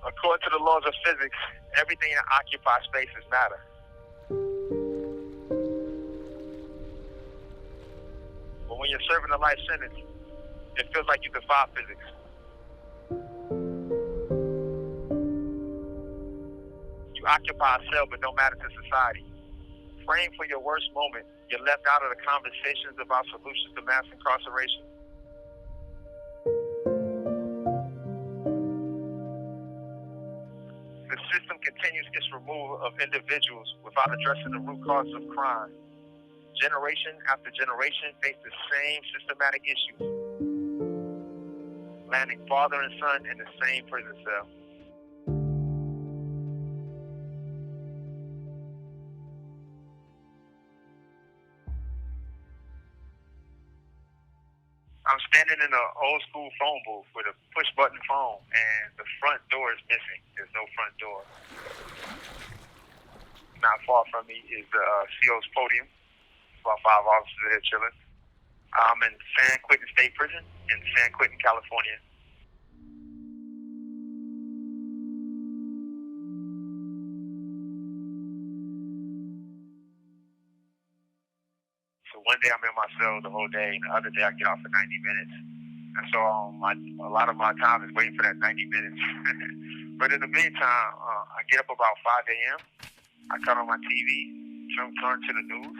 According to the laws of physics, everything that occupies space is matter. But when you're serving a life sentence, it feels like you defy physics. You occupy a cell but don't matter to society. Framed for your worst moment, you're left out of the conversations about solutions to mass incarceration. The system continues its removal of individuals without addressing the root causes of crime. Generation after generation face the same systematic issues, landing father and son in the same prison cell. I'm standing in an old school phone booth with a push button phone, and the front door is missing. There's no front door. Not far from me is the CO's podium. About 5 officers there chilling. I'm in San Quentin State Prison in San Quentin, California. So one day I'm in my cell the whole day, and the other day I get off for 90 minutes. And so a lot of my time is waiting for that 90 minutes. But in the meantime, I get up about 5 a.m. I cut on my TV, turn to the news,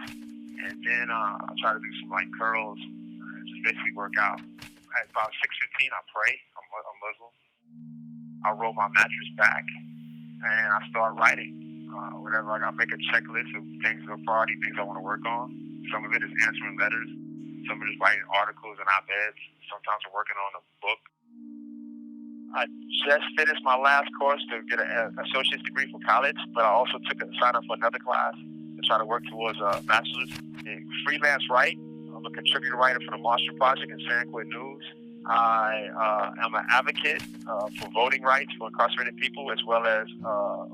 and then I try to do some like curls, and just basically work out. At about 6:15, I pray. I'm Muslim. I roll my mattress back, and I start writing. Whatever, I make a checklist of things that are priority, things I want to work on. Some of it is answering letters. Some of it is writing articles and op-eds. Sometimes I'm working on a book. I just finished my last course to get an associate's degree from college, but I also signed up for another class to try to work towards a bachelor's. Freelance write. I'm a contributor writer for the Monster Project and San Quentin News. I am an advocate for voting rights for incarcerated people, as well as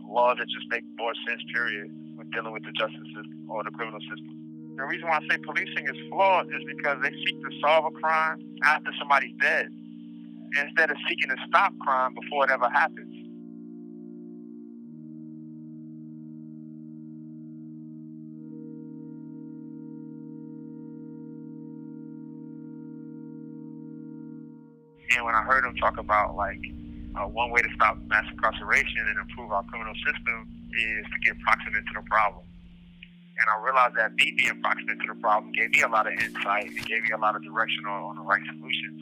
laws that just make more sense, period, when dealing with the justice system or the criminal system. The reason why I say policing is flawed is because they seek to solve a crime after somebody's dead, instead of seeking to stop crime before it ever happens. And when I heard him talk about one way to stop mass incarceration and improve our criminal system is to get proximate to the problem. And I realized that me being proximate to the problem gave me a lot of insight. It gave me a lot of direction on the right solutions.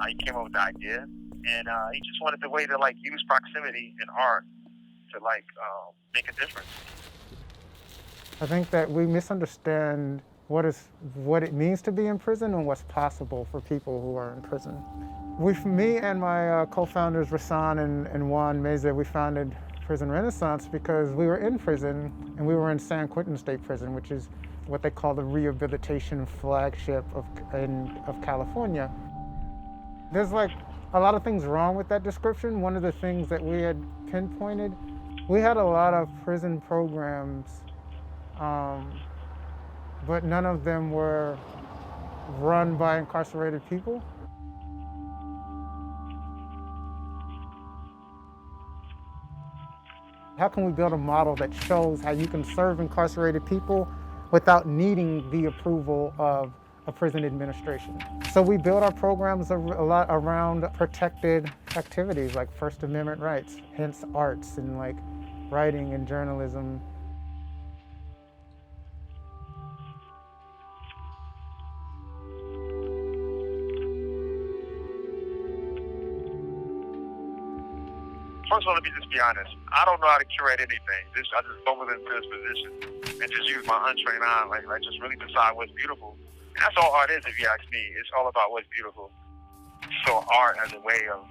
He came up with the idea, and he just wanted the way to use proximity in art to make a difference. I think that we misunderstand what it means to be in prison and what's possible for people who are in prison. Me and my co-founders Rasan and Juan Meza, we founded Prison Renaissance because we were in prison, and we were in San Quentin State Prison, which is what they call the rehabilitation flagship of California. There's a lot of things wrong with that description. One of the things that we had pinpointed, we had a lot of prison programs, but none of them were run by incarcerated people. How can we build a model that shows how you can serve incarcerated people without needing the approval of a prison administration? So we build our programs a lot around protected activities like First Amendment rights, hence arts and writing and journalism. First of all, let me just be honest. I don't know how to curate anything. I just stumbled into this position and just use my untrained eye, just really decide what's beautiful. And that's all art is, if you ask me. It's all about what's beautiful. So art as a way of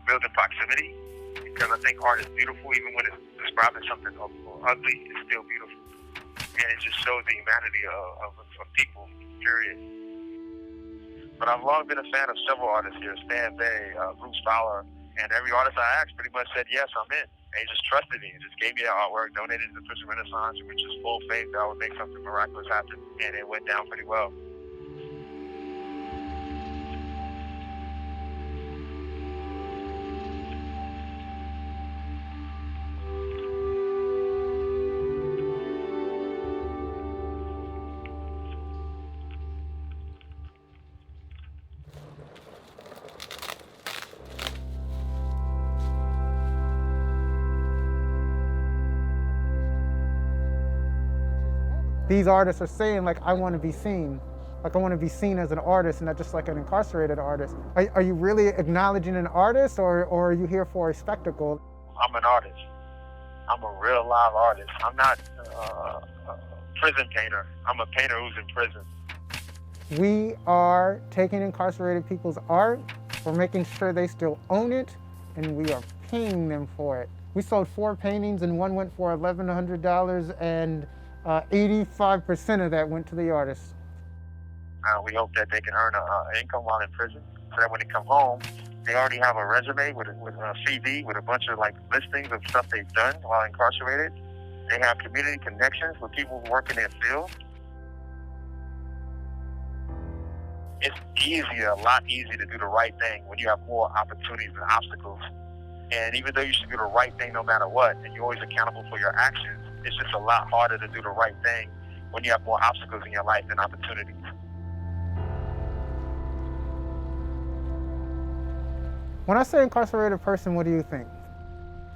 building proximity, because I think art is beautiful even when it's describing something ugly. It's still beautiful, and it just shows the humanity of people. Period. But I've long been a fan of several artists here: Stan Bay, Bruce Fowler, And every artist I asked pretty much said, yes, I'm in. They just trusted me and just gave me the artwork, donated to the Prison Renaissance with just full faith that I would make something miraculous happen. And it went down pretty well. These artists are saying, like, I want to be seen. Like, I want to be seen as an artist, not just like an incarcerated artist. Are you really acknowledging an artist, or are you here for a spectacle? I'm an artist. I'm a real live artist. I'm not a prison painter. I'm a painter who's in prison. We are taking incarcerated people's art, we're making sure they still own it, and we are paying them for it. We sold 4 paintings, and one went for $1,100, and 85% of that went to the artist. We hope that they can earn an income while in prison, so that when they come home, they already have a resume with a CV with a bunch of like listings of stuff they've done while incarcerated. They have community connections with people who work in their field. It's easier, a lot easier to do the right thing when you have more opportunities than obstacles. And even though you should do the right thing no matter what, and you're always accountable for your actions, it's just a lot harder to do the right thing when you have more obstacles in your life than opportunities. When I say incarcerated person, what do you think?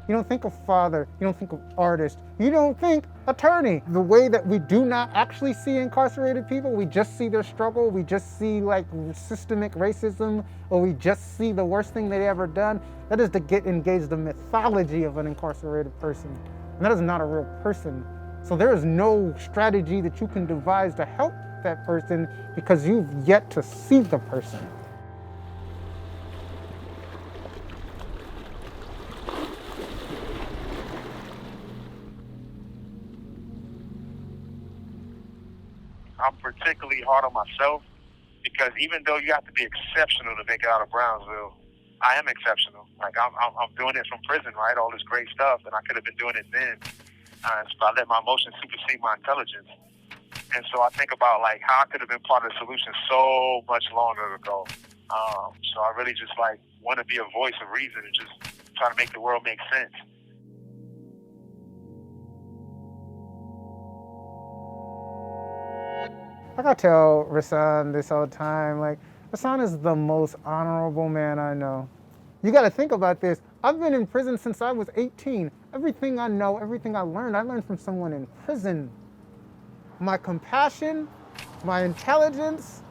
You don't think of father, you don't think of artist, you don't think attorney. The way that we do not actually see incarcerated people, we just see their struggle, we just see like systemic racism, or we just see the worst thing they ever done. That is to get engaged in the mythology of an incarcerated person. And that is not a real person. So there is no strategy that you can devise to help that person because you've yet to see the person. I'm particularly hard on myself because even though you have to be exceptional to make it out of Brownsville, I am exceptional. Like I'm doing it from prison, right? All this great stuff, and I could have been doing it then. So I let my emotions supersede my intelligence. And so I think about like how I could have been part of the solution so much longer ago. So I really just like want to be a voice of reason and just try to make the world make sense. Like I tell Rasan this all the time, like, Rasan is the most honorable man I know. You gotta think about this. I've been in prison since I was 18. Everything I know, everything I learned from someone in prison. My compassion, my intelligence,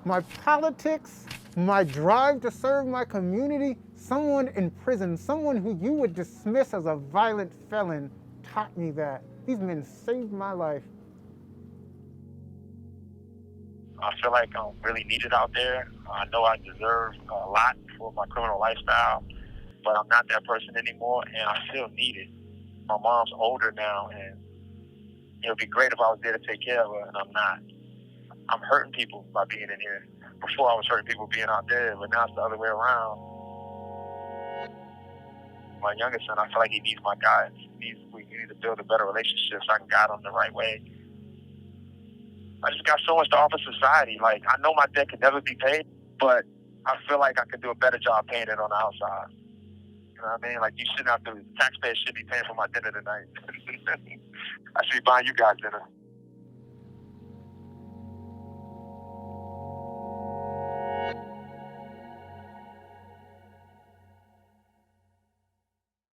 my politics, my drive to serve my community, someone in prison, someone who you would dismiss as a violent felon, taught me that. These men saved my life. I feel like I'm really needed out there. I know I deserve a lot for my criminal lifestyle, but I'm not that person anymore, and I feel needed. My mom's older now, and it would be great if I was there to take care of her, and I'm not. I'm hurting people by being in here. Before I was hurting people being out there, but now it's the other way around. My youngest son, I feel like he needs my guidance. We need to build a better relationship so I can guide him the right way. I just got so much to offer society. Like, I know my debt can never be paid, but I feel like I can do a better job paying it on the outside. You know what I mean? Like, you shouldn't have to, taxpayers should be paying for my dinner tonight. I should be buying you guys dinner.